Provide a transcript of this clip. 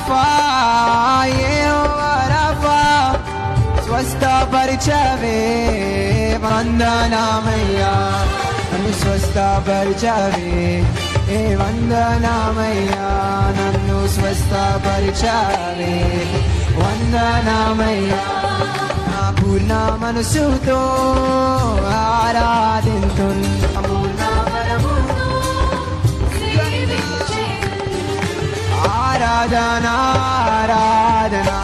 రఫా యెహోవా రఫా స్వస్థపరిచవే వందనామయ్యా నన్ను స్వస్థపరిచవే ఏ వందనామయ్యా నన్ను స్వస్థపరిచవే వందనామయ్యా నా పూర్ణ మనసుతో ఆరాధింతున్ ఆరాధనా ఆరాధనా